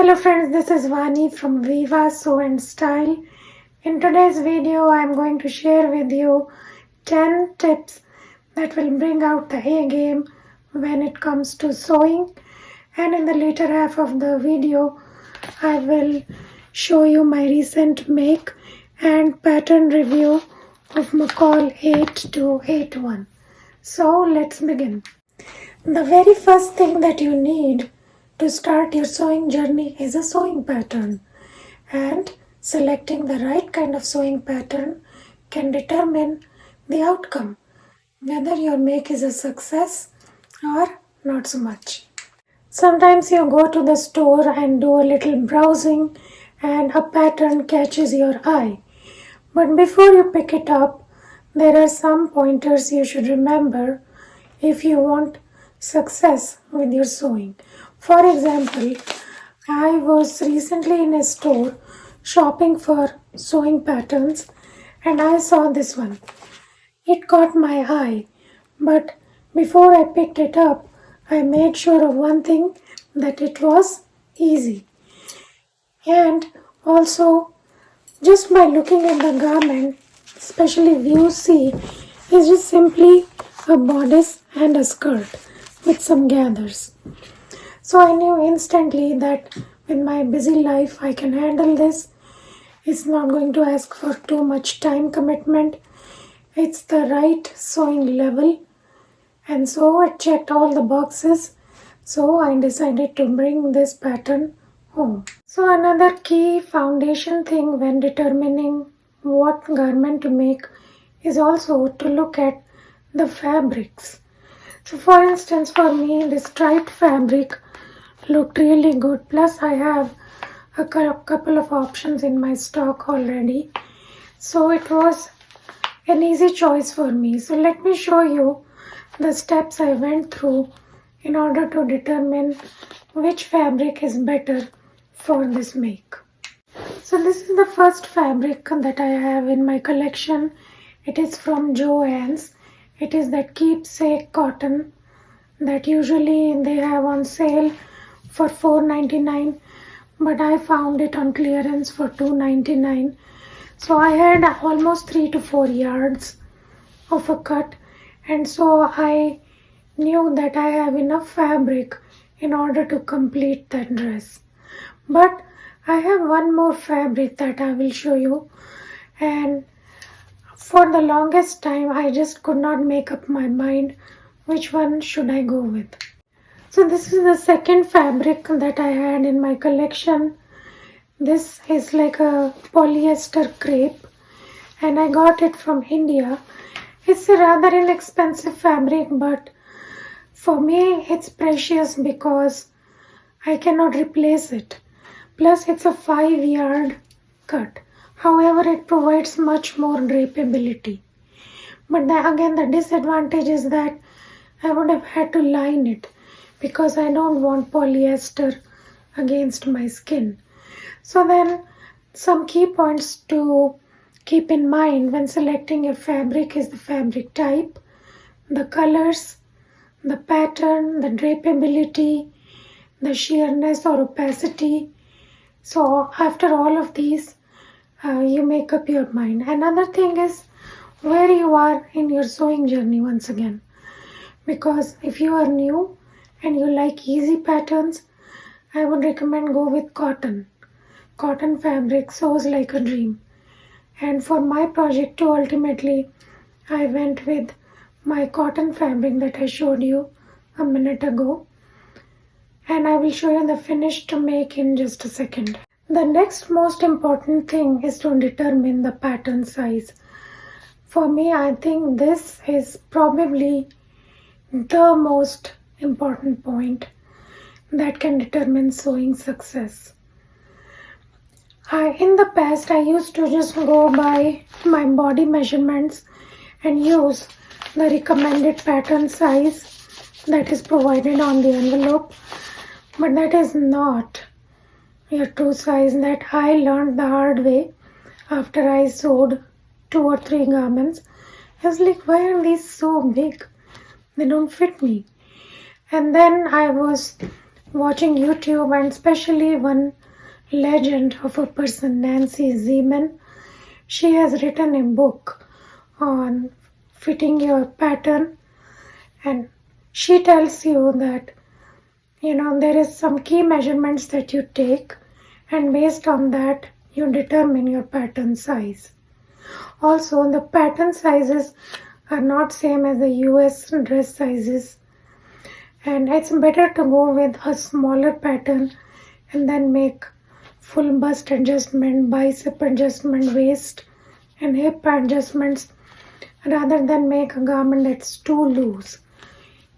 Hello friends, this is Vani from Viva Sew and Style. In today's video, I am going to share with you 10 tips that will bring out the A game when it comes to sewing. And in the later half of the video, I will show you my recent make and pattern review of McCalls 8281. So let's begin. The very first thing that you need to start your sewing journey is a sewing pattern, and selecting the right kind of sewing pattern can determine the outcome, whether your make is a success or not so much. Sometimes you go to the store and do a little browsing and a pattern catches your eye. But before you pick it up, there are some pointers you should remember if you want success with your sewing. For example, I was recently in a store shopping for sewing patterns and I saw this one. It caught my eye, but before I picked it up, I made sure of one thing, that it was easy. And also, just by looking at the garment, especially view C, is just simply a bodice and a skirt with some gathers. So I knew instantly that with my busy life I can handle this. It's not going to ask for too much time commitment. It's the right sewing level. And so I checked all the boxes. So I decided to bring this pattern home. So another key foundation thing when determining what garment to make is also to look at the fabrics. So for instance, for me, this striped fabric looked really good. Plus I have a couple of options in my stock already. So it was an easy choice for me. So let me show you the steps I went through in order to determine which fabric is better for this make. So this is the first fabric that I have in my collection. It is from Joanns. It is that Keepsake cotton that usually they have on sale for $4.99, but I found it on clearance for $2.99. So I had almost 3 to 4 yards of a cut, and so I knew that I have enough fabric in order to complete that dress. But I have one more fabric that I will show you, and for the longest time I just could not make up my mind which one should I go with. So this is the second fabric that I had in my collection. This is like a polyester crepe and I got it from India. It's a rather inexpensive fabric, but for me it's precious because I cannot replace it. Plus it's a 5-yard cut. However, it provides much more drapability. But again, the disadvantage is that I would have had to line it because I don't want polyester against my skin. So then some key points to keep in mind when selecting a fabric is the fabric type, the colors, the pattern, the drapability, the sheerness or opacity. So after all of these, you make up your mind. Another thing is where you are in your sewing journey once again. Because if you are new and you like easy patterns, I would recommend go with cotton. Cotton fabric sews like a dream. And for my project too, ultimately, I went with my cotton fabric that I showed you a minute ago. And I will show you the finished make in just a second. The next most important thing is to determine the pattern size. For me, I think this is probably the most important point that can determine sewing success. In the past, I used to just go by my body measurements and use the recommended pattern size that is provided on the envelope, but that is not your true size. That I learned the hard way after I sewed 2 or 3 garments. I was like, why are these so big? They don't fit me. And then I was watching YouTube, and especially one legend of a person, Nancy Zeman. She has written a book on fitting your pattern, and she tells you that there is some key measurements that you take, and based on that you determine your pattern size. Also, the pattern sizes are not same as the US dress sizes, and it's better to go with a smaller pattern and then make full bust adjustment, bicep adjustment, waist and hip adjustments, rather than make a garment that's too loose.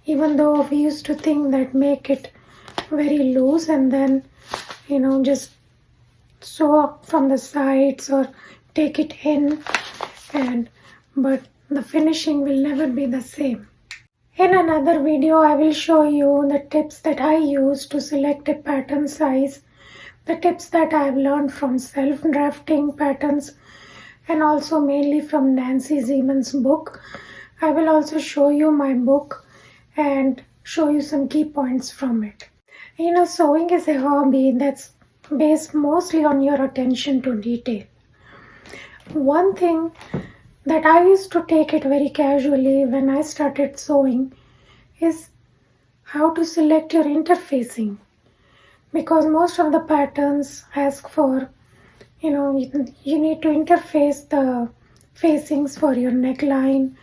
Even though we used to think that make it very loose and then just sew from the sides or take it in, but the finishing will never be the same. In another video I will show you the tips that I use to select a pattern size, the tips that I have learned from self-drafting patterns and also mainly from Nancy Zeman's book. I will also show you my book and show you some key points from it. Sewing is a hobby that's based mostly on your attention to detail. One thing that I used to take it very casually when I started sewing is how to select your interfacing, because most of the patterns ask for you need to interface the facings for your neckline.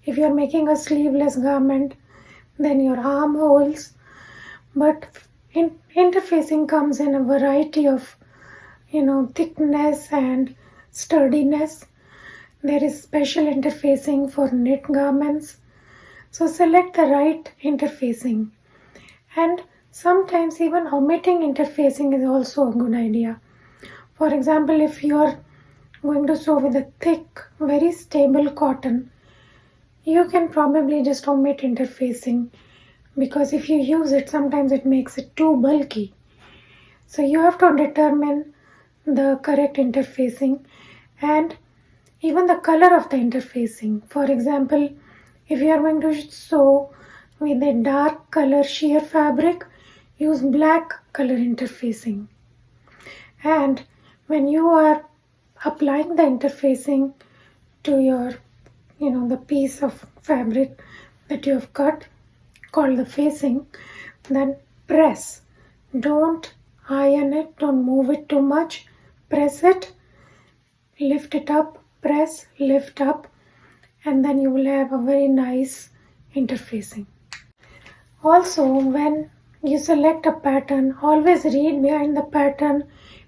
If you're making a sleeveless garment, then your armholes. But interfacing comes in a variety of thickness and sturdiness. There is special interfacing for knit garments. So select the right interfacing. And sometimes even omitting interfacing is also a good idea. For example, if you are going to sew with a thick, very stable cotton, you can probably just omit interfacing, because if you use it, sometimes it makes it too bulky. So you have to determine the correct interfacing and even the color of the interfacing. For example, if you are going to sew with a dark color sheer fabric, use black color interfacing. And when you are applying the interfacing to your, the piece of fabric that you have cut, called the facing, then press. Don't iron it, don't move it too much. Press it, lift it up, press, lift up, and then you will have a very nice interfacing. Also, when you select a pattern, always read behind the pattern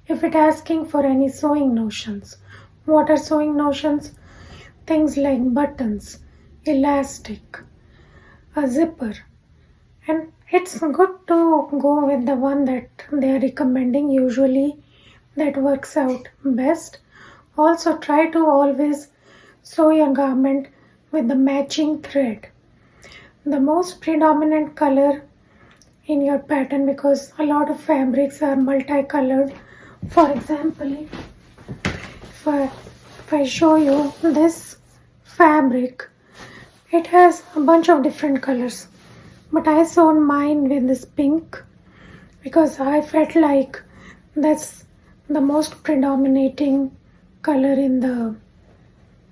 if it's asking for any sewing notions. What are sewing notions? Things like buttons, elastic, a zipper. And it's good to go with the one that they are recommending. Usually that works out best. Also try to always sew your garment with the matching thread. The most predominant color in your pattern, because a lot of fabrics are multicolored. For example, if I show you this fabric, it has a bunch of different colors, but I sewed mine with this pink because I felt like that's the most predominating color in the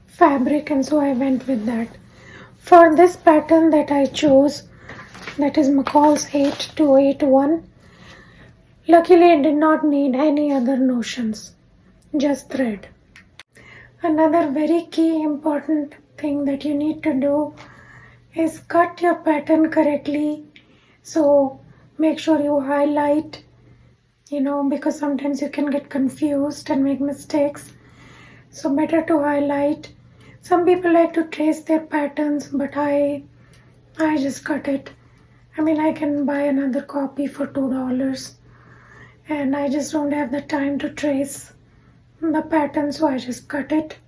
fabric, and so I went with that. For this pattern that I chose, that is McCalls 8281, luckily it did not need any other notions, just thread. Another very key important thing that you need to do is cut your pattern correctly. So make sure you highlight, because sometimes you can get confused and make mistakes. So better to highlight. Some people like to trace their patterns, but I just cut it. I can buy another copy for $2, and I just don't have the time to trace the pattern, so I just cut it.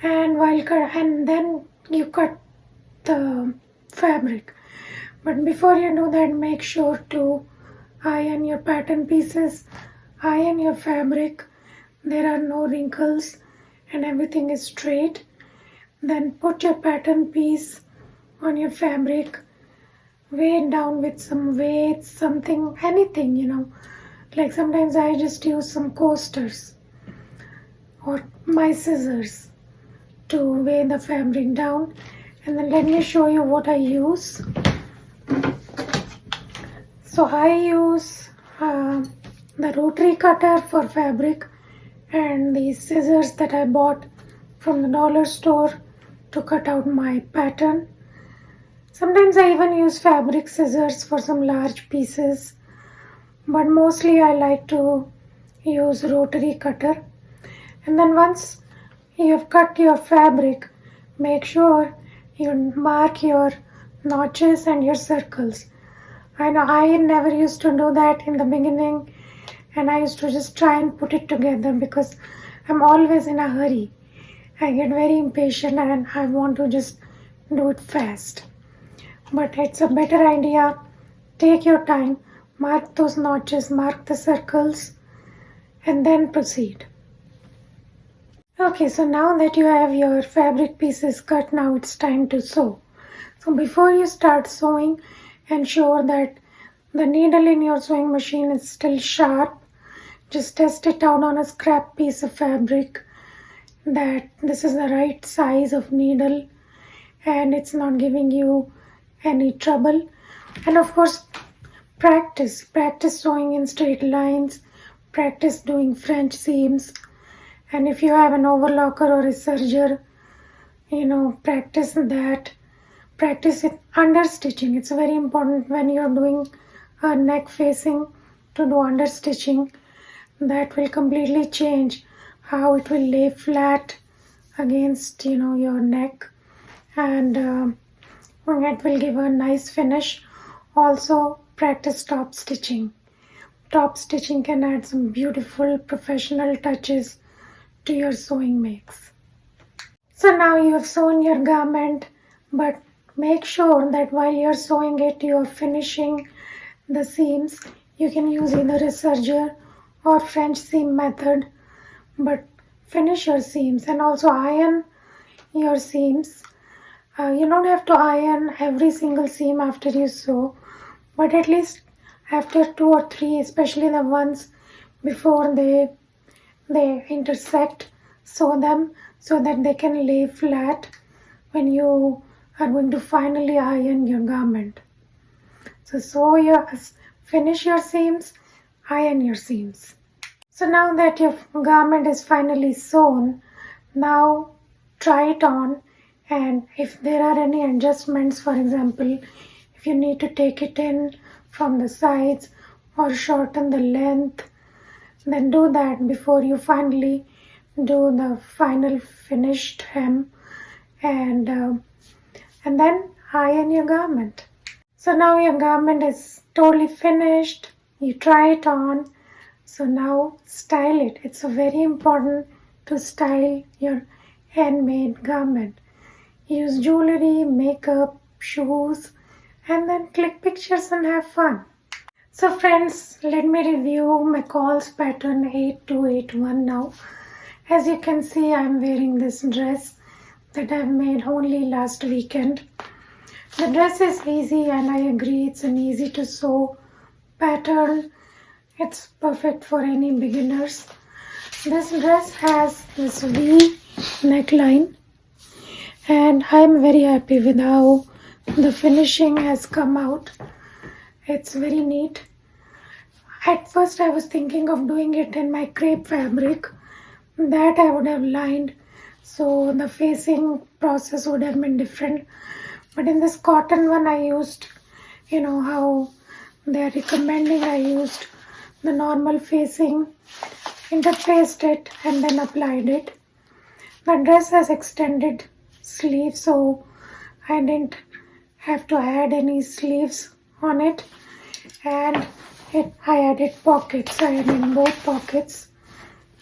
And then you cut the fabric. But before you do that, make sure to iron your pattern pieces, iron your fabric. There are no wrinkles and everything is straight. Then put your pattern piece on your fabric, weigh it down with some weights, something, anything, Like sometimes I just use some coasters or my scissors to weigh the fabric down. And then let me show you what I use. So I use the rotary cutter for fabric and these scissors that I bought from the dollar store to cut out my pattern. Sometimes I even use fabric scissors for some large pieces, but mostly I like to use rotary cutter. And then once you have cut your fabric, make sure you mark your notches and your circles. I know I never used to do that in the beginning, and I used to just try and put it together because I'm always in a hurry. I get very impatient and I want to just do it fast. But it's a better idea. Take your time, mark those notches, mark the circles, and then proceed. Okay, so now that you have your fabric pieces cut, now it's time to sew. So before you start sewing, ensure that the needle in your sewing machine is still sharp. Just test it out on a scrap piece of fabric that this is the right size of needle and it's not giving you any trouble. And of course, practice sewing in straight lines, practice doing French seams. And if you have an overlocker or a serger, practice that. Practice it under stitching. It's very important when you're doing a neck facing to do under stitching. That will completely change how it will lay flat against your neck, and it will give a nice finish. Also practice top stitching. Top stitching can add some beautiful professional touches to your sewing mix. So now you have sewn your garment, but make sure that while you're sewing it, you're finishing the seams. You can use either a serger or French seam method, but finish your seams and also iron your seams. You don't have to iron every single seam after you sew, but at least after 2 or 3, especially the ones before they intersect, sew them so that they can lay flat when you are going to finally iron your garment. So finish your seams, iron your seams. So now that your garment is finally sewn, now try it on, and if there are any adjustments, for example, if you need to take it in from the sides or shorten the length, then do that before you finally do the final finished hem, and then iron your garment. So now your garment is totally finished. You try it on. So now style it. It's very important to style your handmade garment. Use jewelry, makeup, shoes, and then click pictures and have fun. So friends, let me review McCalls pattern 8281 now. As you can see, I'm wearing this dress that I've made only last weekend. The dress is easy, and I agree it's an easy to sew pattern. It's perfect for any beginners. This dress has this V neckline, and I'm very happy with how the finishing has come out. It's very neat. At first I was thinking of doing it in my crepe fabric that I would have lined, so the facing process would have been different. But in this cotton one, I used, how they are recommending, I used the normal facing, interfaced it, and then applied it. The dress has extended sleeves, so I didn't have to add any sleeves on it. And I added pockets. I added both pockets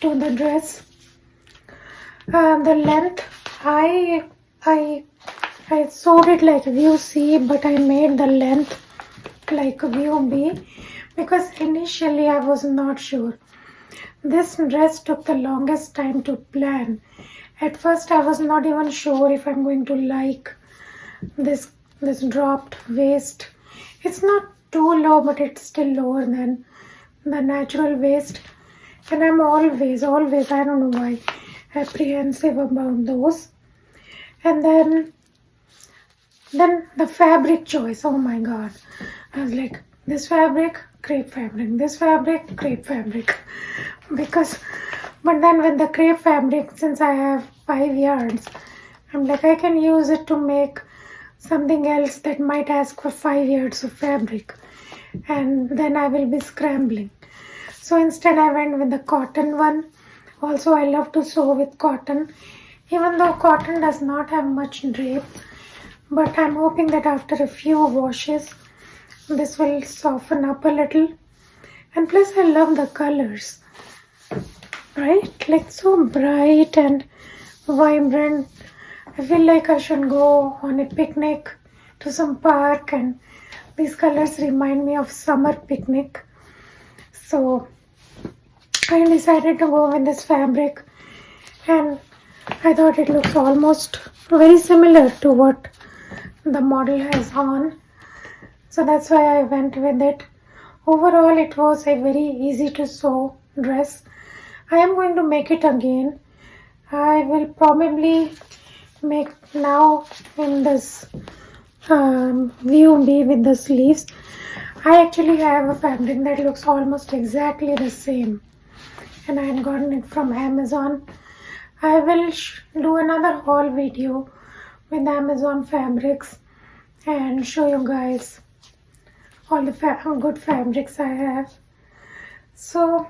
to the dress. The length, I sewed it like view C, but I made the length like view B because initially I was not sure. This dress took the longest time to plan. At first I was not even sure if I'm going to like this dropped waist. It's not too low, but it's still lower than the natural waste, and I'm always, I don't know why, apprehensive about those. And then the fabric choice, oh my god, I was like, this fabric, crepe fabric, this fabric, crepe fabric, because, but then with the crepe fabric, since I have 5 yards, I'm like, I can use it to make something else that might ask for 5 yards of fabric, and then I will be scrambling. So instead I went with the cotton one. Also, I love to sew with cotton, even though cotton does not have much drape, but I'm hoping that after a few washes this will soften up a little. And plus I love the colors, right? Like so bright and vibrant. I feel like I should go on a picnic to some park, and these colors remind me of summer picnic. So I decided to go with this fabric, and I thought it looks almost very similar to what the model has on. So that's why I went with it. Overall, it was a very easy to sew dress. I am going to make it again. I will probably make now in this view B with the sleeves. I actually have a fabric that looks almost exactly the same, and I had gotten it from Amazon. I will do another haul video with Amazon fabrics and show you guys all the good fabrics I have. So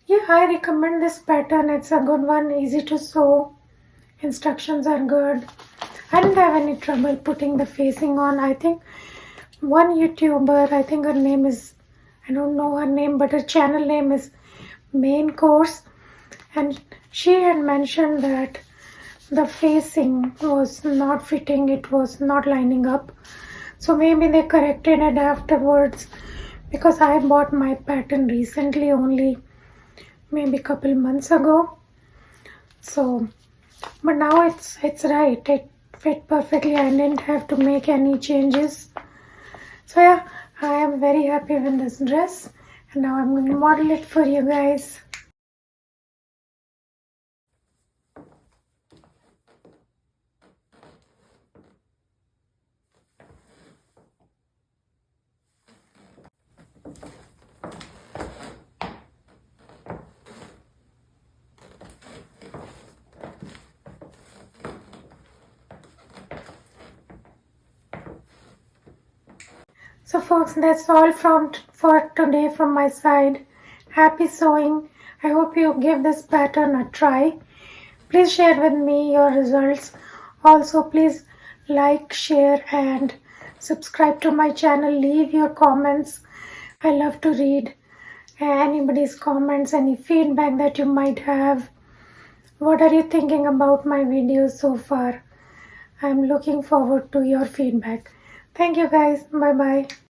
yeah, I recommend this pattern. It's a good one, easy to sew, instructions are good. I didn't have any trouble putting the facing on. I think one YouTuber, I think her name is, I don't know her name, but her channel name is Main Course, and she had mentioned that the facing was not fitting, it was not lining up. So maybe they corrected it afterwards, because I bought my pattern recently, only maybe a couple months ago. So, but now it's right. It fit perfectly. I didn't have to make any changes. So yeah, I am very happy with this dress, and now I'm going to model it for you guys. So folks, that's all for today from my side. Happy sewing. I hope you give this pattern a try. Please share with me your results. Also, please like, share and subscribe to my channel. Leave your comments. I love to read anybody's comments, any feedback that you might have. What are you thinking about my videos so far? I'm looking forward to your feedback. Thank you guys. Bye bye.